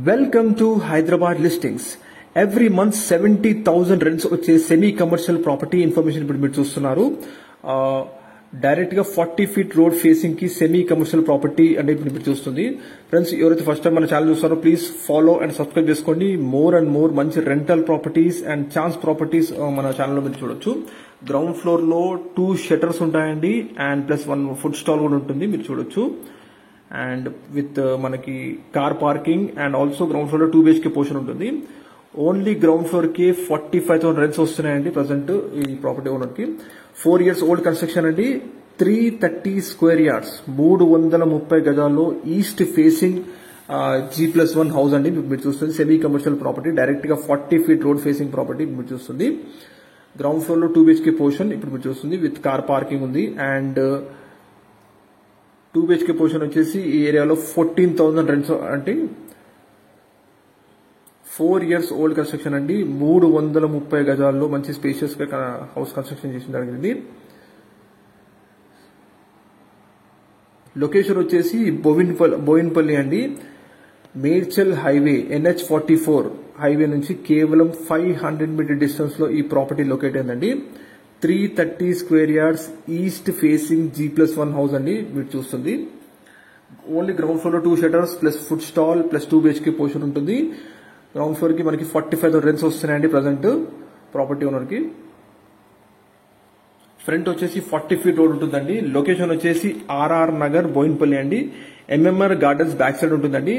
Welcome to Hyderabad Listings. Every month 70,000 rents వచ్చే semi commercial property information ఇప్పుడు మీరు చూస్తున్నారు. డైరెక్ట్ గా 40 ఫీట్ రోడ్ ఫేసింగ్ కి సెమీ కమర్షియల్ ప్రాపర్టీ అంటే ఇప్పుడు మీరు చూస్తుంది. ఫ్రెండ్స్, ఎవరైతే ఫస్ట్ టైం మన ఛానల్ చూస్తారో ప్లీజ్ ఫాలో అండ్ సబ్స్క్రైబ్ చేసుకోండి. మోర్ అండ్ మోర్ మంచి rental properties and chance properties మన ఛానల్లో మీరు చూడొచ్చు. గ్రౌండ్ ఫ్లోర్ లో 2 షట్టర్స్ ఉంటాయండి అండ్ ప్లస్ 1 ఫుడ్ స్టాల్ కూడా ఉంటుంది, మీరు చూడొచ్చు. అండ్ విత్ మనకి car parking and also ground floor లో 2 BHK పోర్షన్ ఉంటుంది. ఓన్లీ గ్రౌండ్ ఫ్లోర్ కి 45,000 రెంట్స్ వస్తున్నాయండి ప్రజెంట్ ఈ ప్రాపర్టీ ఓనర్ కి. 4 years ఓల్డ్ కన్స్ట్రక్షన్ అండి. 330 స్క్వేర్ యార్డ్స్ 330 గజాల్లో ఈస్ట్ ఫేసింగ్ G+1 హౌస్ అండి మీరు చూస్తుంది. సెమీ కమర్షియల్ ప్రాపర్టీ, డైరెక్ట్ గా 40 ఫీట్ రోడ్ ఫేసింగ్ ప్రాపర్టీ మీరు చూస్తుంది. గ్రౌండ్ ఫ్లోర్ లో 2 BHK పోర్షన్ ఇప్పుడు మీరు చూస్తుంది విత్ కార్ పార్కింగ్ ఉంది. అండ్ 2 BHK పోర్షన్ వచ్చేసి ఈ ఏరియాలో 14,000 రెంట్స్ అంటే 4 years ఓల్డ్ కన్స్ట్రక్షన్ అండి. 330 గజాల్లో మంచి స్పేషియస్ గా హౌస్ కన్స్ట్రక్షన్ చేసిన జరిగింది. లొకేషన్ వచ్చేసి బోయిన్పల్లి అండి. మేడ్చల్ హైవే NH44 హైవే నుంచి కేవలం 500 మీటర్ డిస్టెన్స్ లో ఈ ప్రాపర్టీ లొకేట్ అయిందండి. 330 square yards east facing G+1 house అండి మీరు చూస్తుంది. ఓన్లీ గ్రౌండ్ ఫ్లోర్ లో 2 shutters plus food stall plus 2 BHK portion ఉంటుంది. గ్రౌండ్ ఫ్లోర్ కి మనకి 45,000 రెంట్స్ వస్తున్నాయండి ప్రజెంట్ ప్రాపర్టీ ఓనర్ కి. ఫ్రంట్ వచ్చేసి 40 ఫీట్ రోడ్ ఉంటుందండి. లొకేషన్ వచ్చేసి RR నగర్ బోయిన్పల్లి అండి. MMR గార్డెన్స్ బ్యాక్ సైడ్ ఉంటుందండి.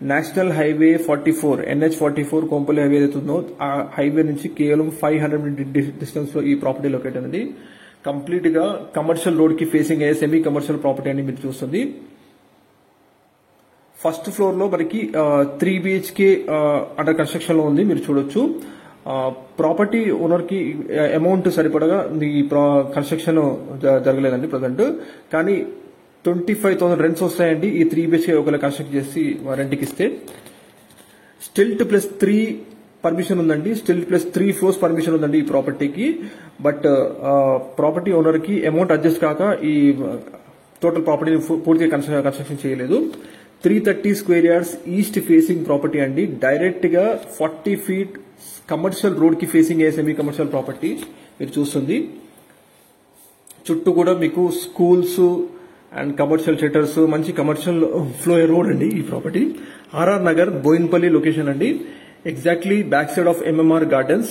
National highway 44 NH44 Kompally highway ఏదైతుందో ఆ హైవే నుంచి కేవలం 500 మీటర్ డిస్టెన్స్ లో ఈ ప్రాపర్టీ లొకేట్ అయిందండి. కంప్లీట్ గా కమర్షియల్ రోడ్ కి ఫేసింగ్ అయ్యే సెమీ కమర్షియల్ ప్రాపర్టీ అని మీరు చూస్తుంది. ఫస్ట్ ఫ్లోర్ లో మనకి 3 BHK అండర్ కన్స్ట్రక్షన్ లో ఉంది, మీరు చూడొచ్చు. ప్రాపర్టీ ఓనర్ కి అమౌంట్ సరిపడగా ఈ కన్స్ట్రక్షన్ జరగలేదండి ప్రజెంట్. కానీ 25,000 రెంట్స్ వస్తాయండి ఈ 3 BHK ఒకవేళ కన్స్ట్రక్ట్ చేసి రెంట్కి ఇస్తే. స్టిల్ట్ ప్లస్ 3 పర్మిషన్ ఉందండి. స్టిల్ట్ ప్లస్ 3 ఫ్లోర్స్ పర్మిషన్ ఉందండి ఈ ప్రాపర్టీకి. బట్ ప్రాపర్టీ ఓనర్ కి అమౌంట్ అడ్జస్ట్ కాక ఈ టోటల్ ప్రాపర్టీని పూర్తిగా కన్స్ట్రక్షన్ చేయలేదు. 330 square yards east facing property అండి. డైరెక్ట్ గా 40 ఫీట్ కమర్షియల్ రోడ్ కి ఫేసింగ్ అయ్యే సెమీ కమర్షియల్ ప్రాపర్టీ మీరు చూస్తుంది. చుట్టూ కూడా మీకు స్కూల్స్ అండ్ కమర్షియల్ షట్టర్స్, మంచి కమర్షియల్ ఫ్లో రోడ్ అండి ఈ property. RR Nagar Bowenpally location అండి. Exactly back side of MMR gardens.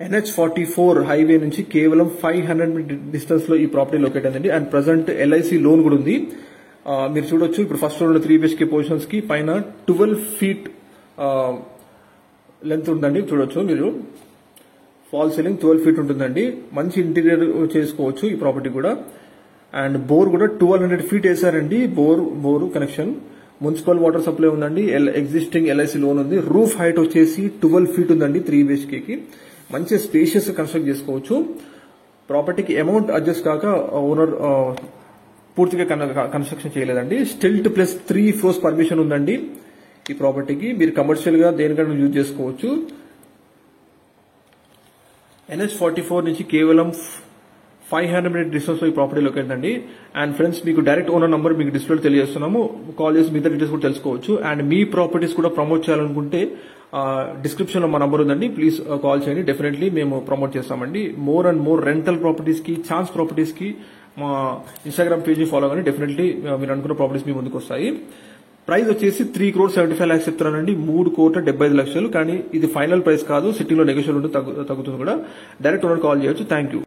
NH44 highway నుంచి కేవలం 500 మీటర్ డిస్టెన్స్ లో ఈ ప్రాపర్టీ లొకేట్ అయిందండి. అండ్ ప్రజెంట్ LIC లోన్ కూడా ఉంది, మీరు చూడొచ్చు. ఇప్పుడు ఫస్ట్ ఫ్లోర్ లో 3 BHK పోర్షన్స్ కి పైన 12 ఫీట్ లెంత్ ఉందండి, చూడొచ్చు మీరు. ఫాల్ సీలింగ్ 12 ఫీట్ ఉంటుందండి. మంచి ఇంటీరియర్ చేసుకోవచ్చు ఈ ప్రాపర్టీ కూడా. అండ్ బోర్ కూడా 1200 ఫీట్ వేసారండి. Bore connection. Municipal water supply ఉందండి. ఎగ్జిస్టింగ్ LIC లోన్ ఉంది. రూఫ్ హైట్ వచ్చేసి 12 ఫీట్ ఉందండి 3 BHK కి. మంచి స్పేషియస్ కన్స్ట్రక్ట్ చేసుకోవచ్చు. ప్రాపర్టీకి అమౌంట్ అడ్జస్ట్ కాక ఓనర్ పూర్తిగా కన్స్ట్రక్షన్ చేయలేదండి. స్టిల్ట్ ప్లస్ 3 ఫ్లోర్స్ పర్మిషన్ ఉందండి ఈ ప్రాపర్టీకి. మీరు కమర్షియల్ గా దేనికైనా యూజ్ చేసుకోవచ్చు. NH44 నుంచి కేవలం 500 మీటర్ డిస్టెన్స్ లో ఈ ప్రాపర్టీ లొకేట్ అండి. అండ్ ఫ్రెండ్స్, మీకు డైరెక్ట్ ఓనర్ నంబర్ మీకు డిస్ప్లే తెలియజేస్తున్నాము. కాల్ చేసి మిగతా డీటెయిల్స్ కూడా తెలుసుకోవచ్చు. అండ్ మీ ప్రాపర్టీస్ కూడా ప్రమోట్ చేయాలనుకుంటే డిస్క్రిప్షన్ లో మా నంబర్ ఉందండి, ప్లీజ్ కాల్ చేయండి. డెఫినెట్లీ మేము ప్రమోట్ చేస్తామండి. More and more rental properties కి, ఛాన్స్ ప్రాపర్టీస్ కి మా ఇన్స్టాగ్రామ్ పేజ్ ఫాలో కానీ డెఫినెట్లీ మీరు అనుకున్న ప్రాపర్టీస్ మీ ముందుకు వస్తాయి. ప్రైస్ వచ్చేసి 3,75 lakhs చెప్తున్నానండి. 3,75 lakhs. కానీ ఇది ఫైనల్ ప్రైస్ కాదు, సిటీలో నెగోషియబుల్ ఉంటే తగ్గుతుంది కూడా. డైరెక్ట్ ఓనర్ కాల్ చేయొచ్చు. Thank you.